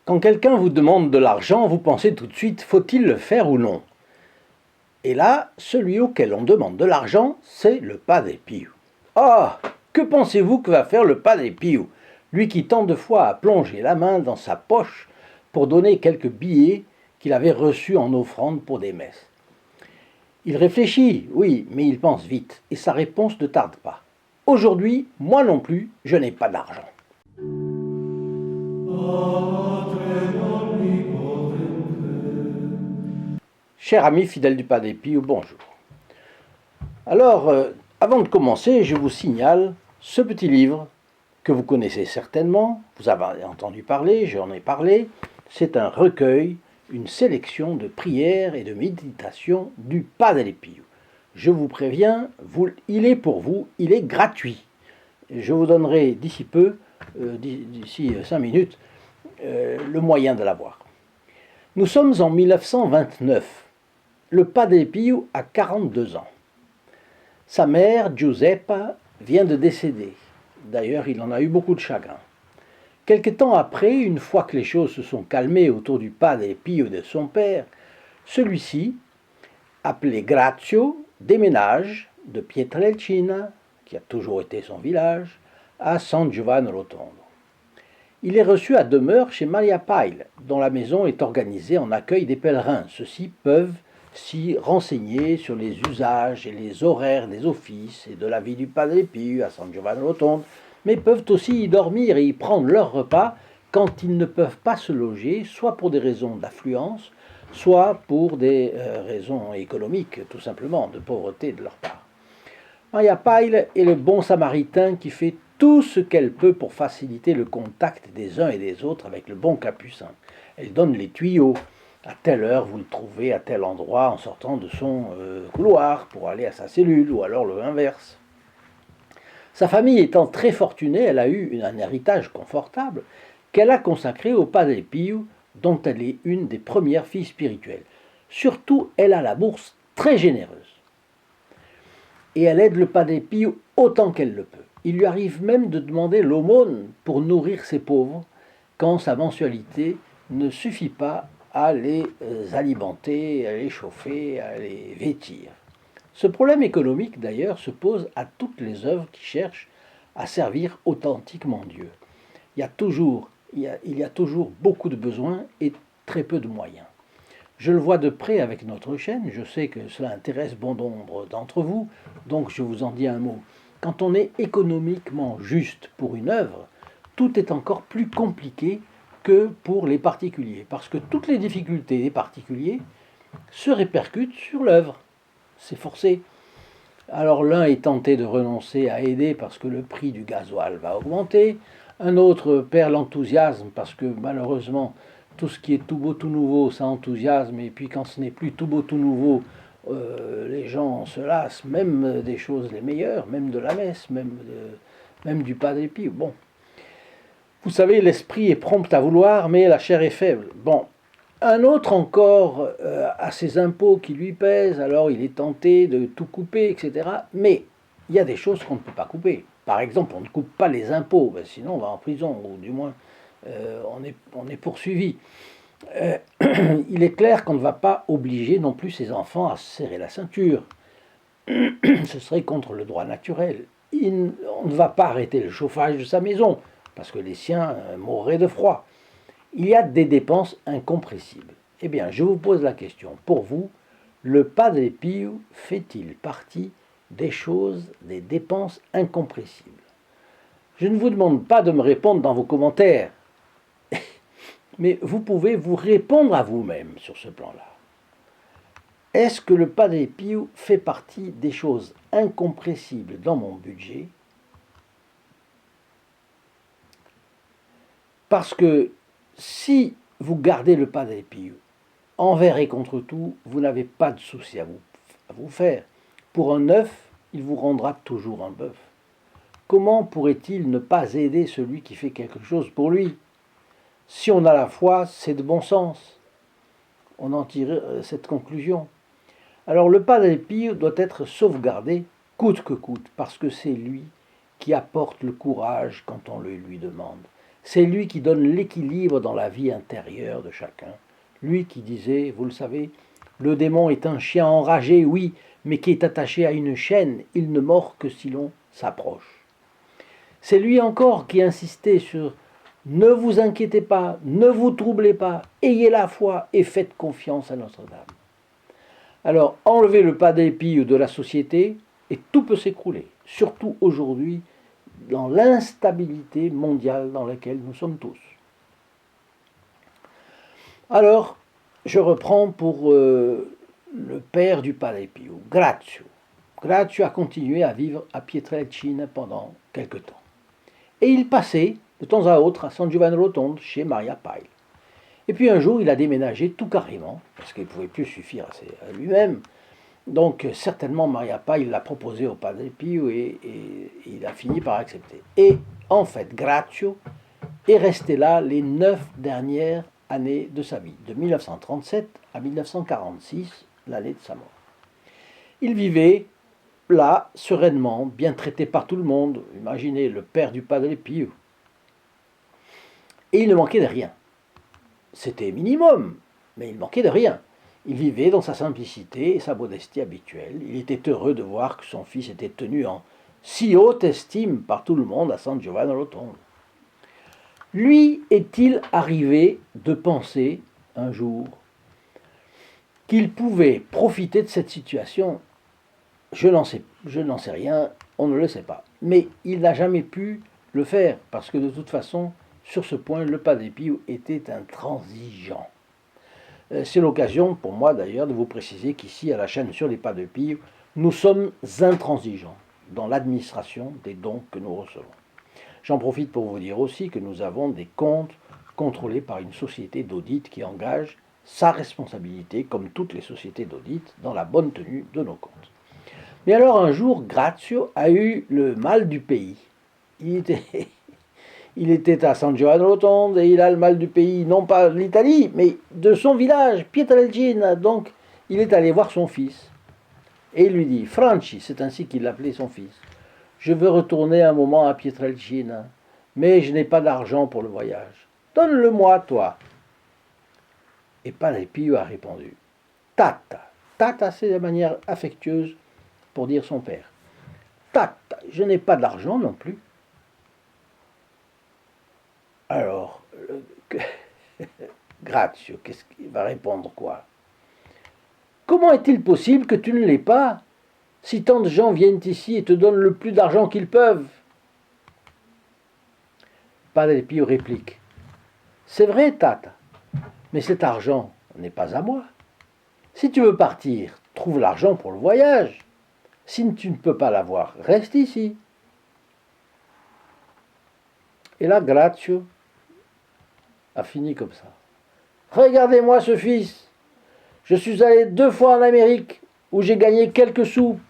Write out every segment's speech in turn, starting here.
Quand quelqu'un vous demande de l'argent, vous pensez tout de suite, faut-il le faire ou non? Et là, celui auquel on demande de l'argent, c'est le Padre Pio. Ah, que pensez-vous que va faire le Padre Pio, lui qui tant de fois a plongé la main dans sa poche pour donner quelques billets qu'il avait reçus en offrande pour des messes? Il réfléchit, oui, mais il pense vite, et sa réponse ne tarde pas. Aujourd'hui, moi non plus, je n'ai pas d'argent. Cher ami fidèle du Padre Pio, bonjour. Alors, avant de commencer, je vous signale ce petit livre que vous connaissez certainement, vous avez entendu parler, j'en ai parlé. C'est un recueil, une sélection de prières et de méditations du Padre Pio. Je vous préviens, il est pour vous, il est gratuit. Je vous donnerai d'ici peu, d'ici 5 minutes, le moyen de l'avoir. Nous sommes en 1929. Le Padre Pio a 42 ans. Sa mère, Giuseppa, vient de décéder. D'ailleurs, il en a eu beaucoup de chagrin. Quelque temps après, une fois que les choses se sont calmées autour du Padre Pio et de son père, celui-ci, appelé Grazio, déménage de Pietrelcina, qui a toujours été son village, à San Giovanni Rotondo. Il est reçu à demeure chez Maria Pile, dont la maison est organisée en accueil des pèlerins. Ceux-ci peuvent s'y renseigner sur les usages et les horaires des offices et de la vie du Padre Pio à San Giovanni Rotondo, mais peuvent aussi y dormir et y prendre leur repas quand ils ne peuvent pas se loger, soit pour des raisons d'affluence, soit pour des raisons économiques, tout simplement, de pauvreté de leur part. Maria Pile est le bon samaritain qui fait tout ce qu'elle peut pour faciliter le contact des uns et des autres avec le bon capucin. Elle donne les tuyaux. À telle heure, vous le trouvez à tel endroit en sortant de son couloir pour aller à sa cellule, ou alors l'inverse. Sa famille étant très fortunée, elle a eu un héritage confortable qu'elle a consacré au Padre Pio, dont elle est une des premières filles spirituelles. Surtout, elle a la bourse très généreuse. Et elle aide le Padre Pio autant qu'elle le peut. Il lui arrive même de demander l'aumône pour nourrir ses pauvres, quand sa mensualité ne suffit pas à les alimenter, à les chauffer, à les vêtir. Ce problème économique, d'ailleurs, se pose à toutes les œuvres qui cherchent à servir authentiquement Dieu. Il y a toujours beaucoup de besoins et très peu de moyens. Je le vois de près avec notre chaîne, je sais que cela intéresse bon nombre d'entre vous, donc je vous en dis un mot. Quand on est économiquement juste pour une œuvre, tout est encore plus compliqué que pour les particuliers, parce que toutes les difficultés des particuliers se répercutent sur l'œuvre. C'est forcé. Alors l'un est tenté de renoncer à aider parce que le prix du gasoil va augmenter, un autre perd l'enthousiasme parce que malheureusement tout ce qui est tout beau tout nouveau ça enthousiasme, et puis quand ce n'est plus tout beau tout nouveau, les gens se lassent même des choses les meilleures, même de la messe, même du Padre Pio. Bon, vous savez, l'esprit est prompt à vouloir, mais la chair est faible. Bon, un autre encore a ses impôts qui lui pèsent, alors il est tenté de tout couper, etc. Mais il y a des choses qu'on ne peut pas couper. Par exemple, on ne coupe pas les impôts, ben sinon on va en prison, ou du moins on est poursuivi. Il est clair qu'on ne va pas obliger non plus ses enfants à se serrer la ceinture. Ce serait contre le droit naturel. On ne va pas arrêter le chauffage de sa maison, parce que les siens mourraient de froid. Il y a des dépenses incompressibles. Eh bien, je vous pose la question. Pour vous, le Padre Pio fait-il partie des choses, des dépenses incompressibles? Je ne vous demande pas de me répondre dans vos commentaires, mais vous pouvez vous répondre à vous-même sur ce plan-là. Est-ce que le Padre Pio fait partie des choses incompressibles dans mon budget? Parce que si vous gardez le Padre Pio, envers et contre tout, vous n'avez pas de souci à vous faire. Pour un œuf, il vous rendra toujours un bœuf. Comment pourrait-il ne pas aider celui qui fait quelque chose pour lui? Si on a la foi, c'est de bon sens. On en tire cette conclusion. Alors le Padre Pio doit être sauvegardé coûte que coûte, parce que c'est lui qui apporte le courage quand on le lui demande. C'est lui qui donne l'équilibre dans la vie intérieure de chacun. Lui qui disait, vous le savez, le démon est un chien enragé, oui, mais qui est attaché à une chaîne, il ne mord que si l'on s'approche. C'est lui encore qui insistait sur ne vous inquiétez pas, ne vous troublez pas, ayez la foi et faites confiance à Notre-Dame. Alors, enlevez le pas d'épi de la société et tout peut s'écrouler, surtout aujourd'hui, dans l'instabilité mondiale dans laquelle nous sommes tous. Alors, je reprends pour le père du Padre Pio, Grazio. Grazio a continué à vivre à Pietrelcina pendant quelque temps. Et il passait de temps à autre à San Giovanni Rotondo chez Maria Pile. Et puis un jour, il a déménagé tout carrément, parce qu'il ne pouvait plus suffire à lui-même. Donc certainement Maria Pile l'a proposé au Padre Pio et il a fini par accepter. Et en fait, Grazio est resté là les 9 dernières années de sa vie, de 1937 à 1946, l'année de sa mort. Il vivait là, sereinement, bien traité par tout le monde. Imaginez le père du Padre Pio. Et il ne manquait de rien. C'était minimum, mais il manquait de rien. Il vivait dans sa simplicité et sa modestie habituelle. Il était heureux de voir que son fils était tenu en si haute estime par tout le monde à San Giovanni Rotondo. Lui est-il arrivé de penser un jour qu'il pouvait profiter de cette situation? Je n'en sais rien, on ne le sait pas. Mais il n'a jamais pu le faire, parce que de toute façon, sur ce point, le Padre Pio était intransigeant. C'est l'occasion pour moi d'ailleurs de vous préciser qu'ici, à la chaîne sur les Padre Pio, nous sommes intransigeants dans l'administration des dons que nous recevons. J'en profite pour vous dire aussi que nous avons des comptes contrôlés par une société d'audit qui engage sa responsabilité, comme toutes les sociétés d'audit, dans la bonne tenue de nos comptes. Mais alors un jour, Grazio a eu le mal du pays. Il était à San Giovanni Rotondo et il a le mal du pays, non pas de l'Italie, mais de son village, Pietrelcina. Donc il est allé voir son fils. Et il lui dit, Franci, c'est ainsi qu'il l'appelait son fils, je veux retourner un moment à Pietrelcina, mais je n'ai pas d'argent pour le voyage. Donne-le-moi, toi. Et Padre Pio a répondu, Tata. Tata, c'est de manière affectueuse pour dire son père. Tata, je n'ai pas d'argent non plus. Alors, Grazio, qu'est-ce qu'il va répondre quoi? Comment est-il possible que tu ne l'aies pas, si tant de gens viennent ici et te donnent le plus d'argent qu'ils peuvent? Padre Pio réplique, c'est vrai, Tata, mais cet argent n'est pas à moi. Si tu veux partir, trouve l'argent pour le voyage. Si tu ne peux pas l'avoir, reste ici. Et là, Grazio a fini comme ça. Regardez-moi ce fils. Je suis allé 2 fois en Amérique où j'ai gagné quelques sous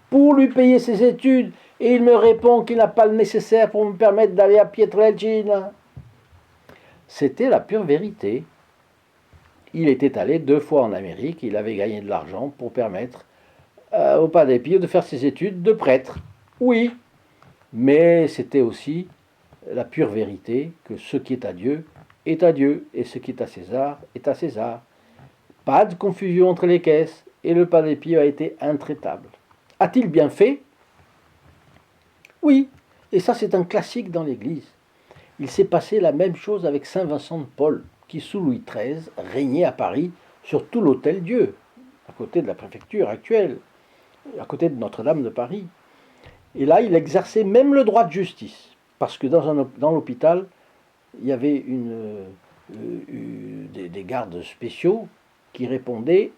pour lui payer ses études et il me répond qu'il n'a pas le nécessaire pour me permettre d'aller à Pietrelcina. C'était la pure vérité. Il était allé 2 fois en Amérique, il avait gagné de l'argent pour permettre au Padre Pio de faire ses études de prêtre. Oui, mais c'était aussi la pure vérité que ce qui est à Dieu est à Dieu et ce qui est à César est à César. Pas de confusion entre les caisses et le Padre Pio a été intraitable. A-t-il bien fait? Oui, et ça c'est un classique dans l'Église. Il s'est passé la même chose avec Saint Vincent de Paul, qui sous Louis XIII régnait à Paris sur tout l'Hôtel-Dieu, à côté de la préfecture actuelle, à côté de Notre-Dame de Paris. Et là, il exerçait même le droit de justice, parce que dans l'hôpital, il y avait des gardes spéciaux qui répondaient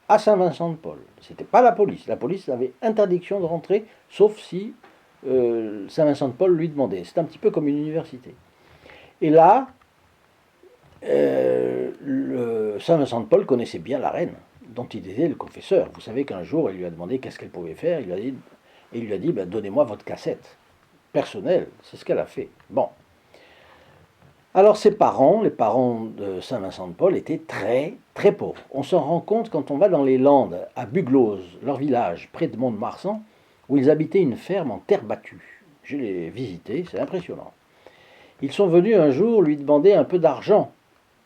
à Saint Vincent de Paul. Ce n'était pas la police. La police avait interdiction de rentrer, sauf si Saint Vincent de Paul lui demandait. C'est un petit peu comme une université. Et là, Saint Vincent de Paul connaissait bien la reine, dont il était le confesseur. Vous savez qu'un jour, il lui a demandé qu'est-ce qu'elle pouvait faire. Il lui a dit ben, donnez-moi votre cassette personnelle. C'est ce qu'elle a fait. Bon. Alors ses parents, les parents de Saint Vincent de Paul, étaient très très pauvres. On s'en rend compte quand on va dans les Landes, à Buglose, leur village, près de Mont-de-Marsan, où ils habitaient une ferme en terre battue. Je l'ai visité, c'est impressionnant. Ils sont venus un jour lui demander un peu d'argent,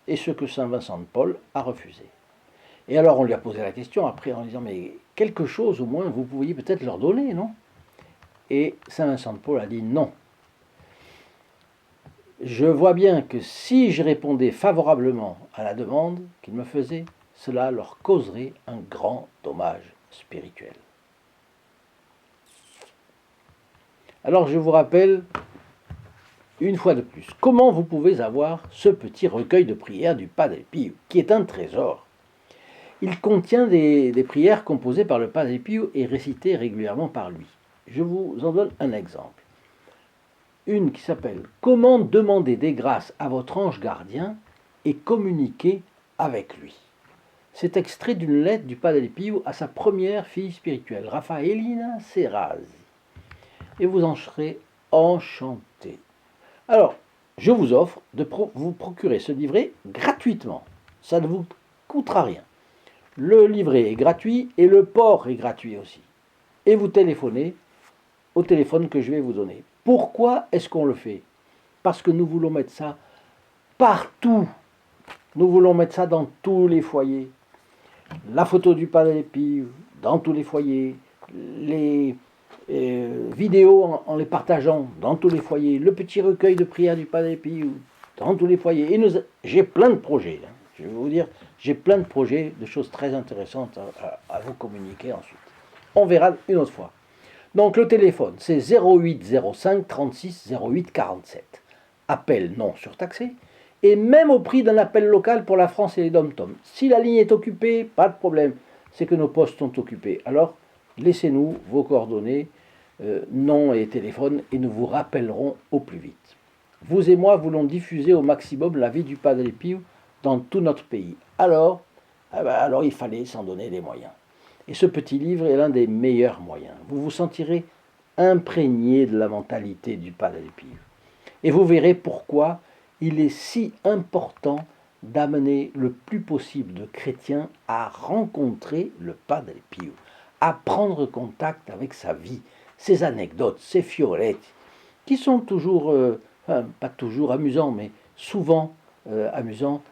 et ce que Saint Vincent de Paul a refusé. Et alors on lui a posé la question après en disant, mais quelque chose au moins vous pourriez peut-être leur donner, non? Et Saint Vincent de Paul a dit non. Je vois bien que si je répondais favorablement à la demande qu'ils me faisaient, cela leur causerait un grand dommage spirituel. Alors je vous rappelle une fois de plus comment vous pouvez avoir ce petit recueil de prières du Padre Pio, qui est un trésor. Il contient des prières composées par le Padre Pio et récitées régulièrement par lui. Je vous en donne un exemple. Une qui s'appelle « Comment demander des grâces à votre ange gardien et communiquer avec lui ». C'est extrait d'une lettre du Padre Pio à sa première fille spirituelle, Raffaellina Serasi. Et vous en serez enchanté. Alors, je vous offre de vous procurer ce livret gratuitement. Ça ne vous coûtera rien. Le livret est gratuit et le port est gratuit aussi. Et vous téléphonez au téléphone que je vais vous donner. Pourquoi est-ce qu'on le fait? Parce que nous voulons mettre ça partout. Nous voulons mettre ça dans tous les foyers. La photo du Padre Pio dans tous les foyers. Les vidéos en les partageant dans tous les foyers. Le petit recueil de prières du Padre Pio dans tous les foyers. Et j'ai plein de projets. Je vais vous dire, j'ai plein de projets, de choses très intéressantes à vous communiquer ensuite. On verra une autre fois. Donc le téléphone, c'est 0805 36 08 47. Appel non surtaxé. Et même au prix d'un appel local pour la France et les dom-tom. Si la ligne est occupée, pas de problème. C'est que nos postes sont occupés. Alors, laissez-nous vos coordonnées, nom et téléphone, et nous vous rappellerons au plus vite. Vous et moi voulons diffuser au maximum la vie du Padre Pio dans tout notre pays. Alors il fallait s'en donner les moyens. Et ce petit livre est l'un des meilleurs moyens. Vous vous sentirez imprégné de la mentalité du Padre Pio. Et vous verrez pourquoi il est si important d'amener le plus possible de chrétiens à rencontrer le Padre Pio, à prendre contact avec sa vie, ses anecdotes, ses fioretti, qui sont toujours, pas toujours amusants, mais souvent amusants,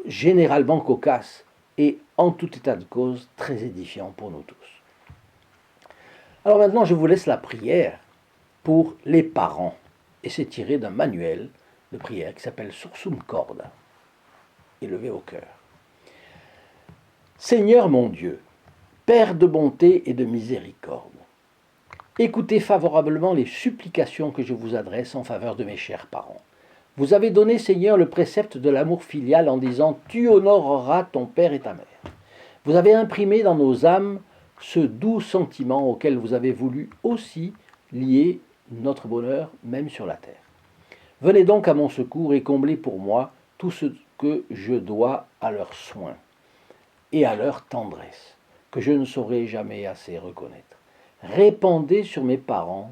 généralement cocasses, et en tout état de cause très édifiant pour nous tous. Alors maintenant, je vous laisse la prière pour les parents, et c'est tiré d'un manuel de prière qui s'appelle Sursum Corda, élevé au cœur. Seigneur mon Dieu, Père de bonté et de miséricorde, écoutez favorablement les supplications que je vous adresse en faveur de mes chers parents. Vous avez donné, Seigneur, le précepte de l'amour filial en disant « Tu honoreras ton père et ta mère ». Vous avez imprimé dans nos âmes ce doux sentiment auquel vous avez voulu aussi lier notre bonheur, même sur la terre. Venez donc à mon secours et comblez pour moi tout ce que je dois à leurs soins et à leur tendresse, que je ne saurai jamais assez reconnaître. Répandez sur mes parents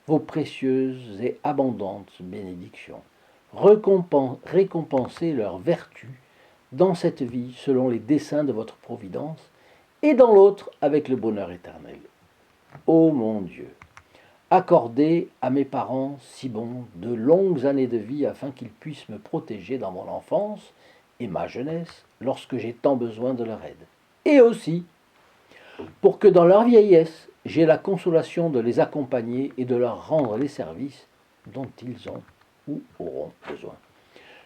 vos précieuses et abondantes bénédictions. Récompensez leurs vertus dans cette vie selon les desseins de votre providence et dans l'autre avec le bonheur éternel. Ô mon Dieu, accordez à mes parents si bons de longues années de vie afin qu'ils puissent me protéger dans mon enfance et ma jeunesse lorsque j'ai tant besoin de leur aide. Et aussi pour que dans leur vieillesse, j'ai la consolation de les accompagner et de leur rendre les services dont ils ont ou auront besoin.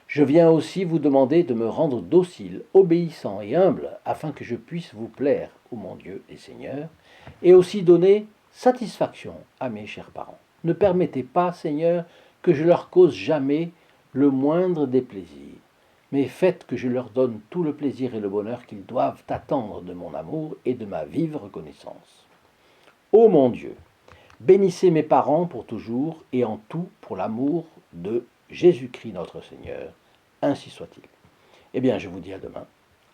Je viens aussi vous demander de me rendre docile, obéissant et humble, afin que je puisse vous plaire, ô mon Dieu et Seigneur, et aussi donner satisfaction à mes chers parents. Ne permettez pas, Seigneur, que je leur cause jamais le moindre déplaisir, mais faites que je leur donne tout le plaisir et le bonheur qu'ils doivent attendre de mon amour et de ma vive reconnaissance. Ô mon Dieu, bénissez mes parents pour toujours et en tout pour l'amour de Jésus-Christ notre Seigneur. Ainsi soit-il. Eh bien, je vous dis à demain.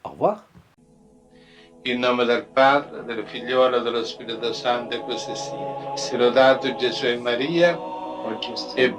Au revoir. In nome del Padre, del Figliolo e dello Spirito Santo, e così sia. Sia lodato Gesù e Maria, e